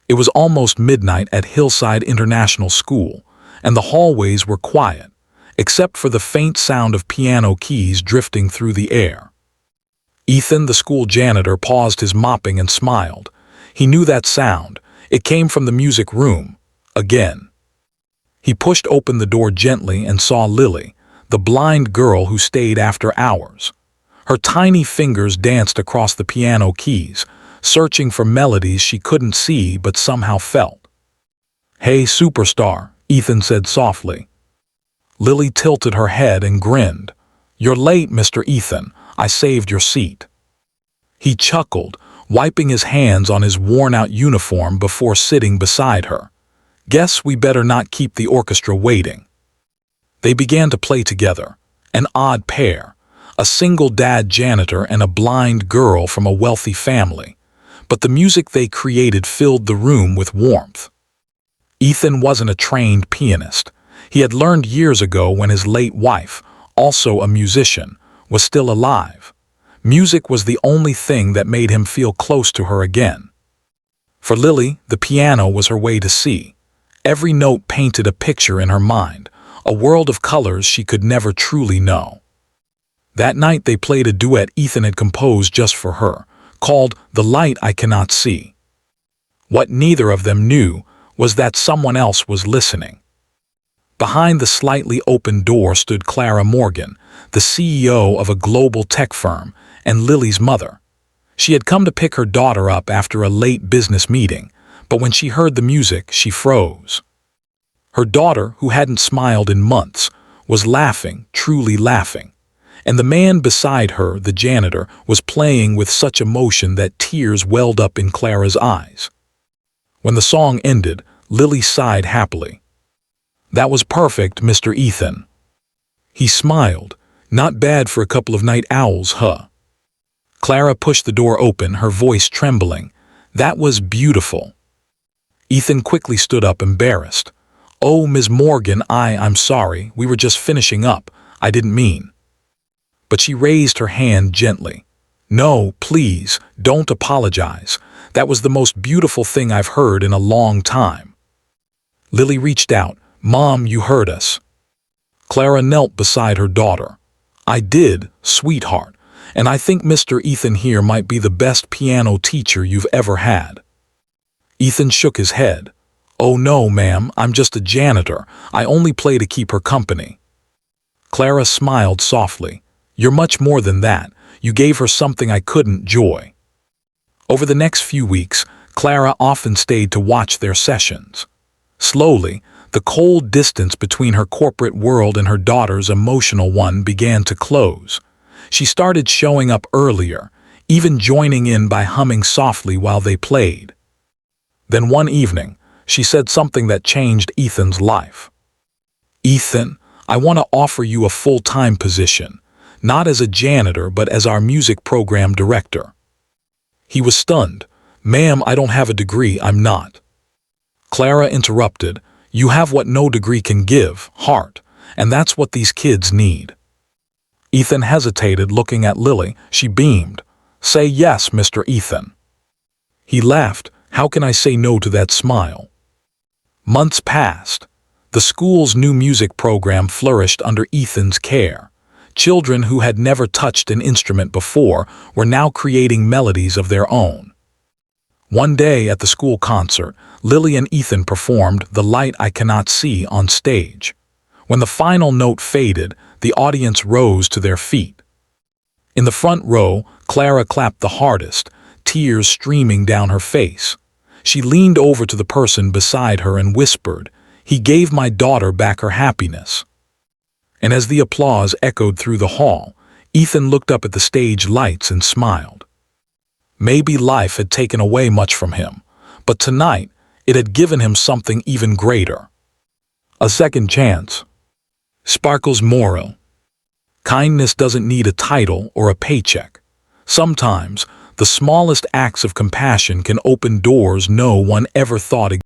It was almost midnight at Hillside International School, and the hallways were quiet, except for the faint sound of piano keys drifting through the air. Ethan, the school janitor, paused his mopping and smiled. He knew that sound. It came from the music room. Again. He pushed open the door gently and saw Lily, the blind girl who stayed after hours. Her tiny fingers danced across the piano keys, searching for melodies she couldn't see but somehow felt. "Hey, superstar," Ethan said softly. Lily tilted her head and grinned. "You're late, Mr. Ethan. I saved your seat." He chuckled, wiping his hands on his worn-out uniform before sitting beside her. "Guess we better not keep the orchestra waiting." They began to play together, an odd pair, a single dad janitor and a blind girl from a wealthy family. But the music they created filled the room with warmth. Ethan wasn't a trained pianist. He had learned years ago when his late wife, also a musician, was still alive. Music was the only thing that made him feel close to her again. For Lily, the piano was her way to see. Every note painted a picture in her mind, a world of colors she could never truly know. That night they played a duet Ethan had composed just for her, called "The Light I Cannot See." What neither of them knew was that someone else was listening. Behind the slightly open door stood Clara Morgan, the CEO of a global tech firm, and Lily's mother. She had come to pick her daughter up after a late business meeting, but when she heard the music, she froze. Her daughter, who hadn't smiled in months, was laughing, truly laughing. And the man beside her, the janitor, was playing with such emotion that tears welled up in Clara's eyes. When the song ended, Lily sighed happily. "That was perfect, Mr. Ethan." He smiled. "Not bad for a couple of night owls, huh?" Clara pushed the door open, her voice trembling. "That was beautiful." Ethan quickly stood up, embarrassed. "Oh, Ms. Morgan, I'm sorry. We were just finishing up. I didn't mean." But she raised her hand gently. "No, please, don't apologize. That was the most beautiful thing I've heard in a long time." Lily reached out. "Mom, you heard us." Clara knelt beside her daughter. "I did, sweetheart, and I think Mr. Ethan here might be the best piano teacher you've ever had." Ethan shook his head. "Oh no, ma'am, I'm just a janitor. I only play to keep her company." Clara smiled softly. "You're much more than that. You gave her something I couldn't, joy." Over the next few weeks, Clara often stayed to watch their sessions. Slowly, the cold distance between her corporate world and her daughter's emotional one began to close. She started showing up earlier, even joining in by humming softly while they played. Then one evening, she said something that changed Ethan's life. "Ethan, I want to offer you a full-time position. Not as a janitor, but as our music program director." He was stunned. "Ma'am, I don't have a degree, I'm not." Clara interrupted. "You have what no degree can give, heart, and that's what these kids need." Ethan hesitated, looking at Lily. She beamed. "Say yes, Mr. Ethan." He laughed. "How can I say no to that smile?" Months passed. The school's new music program flourished under Ethan's care. Children who had never touched an instrument before were now creating melodies of their own. One day at the school concert, Lily and Ethan performed "The Light I Cannot See" on stage. When the final note faded, the audience rose to their feet. In the front row, Clara clapped the hardest, tears streaming down her face. She leaned over to the person beside her and whispered, "He gave my daughter back her happiness." And as the applause echoed through the hall, Ethan looked up at the stage lights and smiled. Maybe life had taken away much from him, but tonight it had given him something even greater. A second chance. Sparkle's moral. Kindness doesn't need a title or a paycheck. Sometimes, the smallest acts of compassion can open doors no one ever thought existed.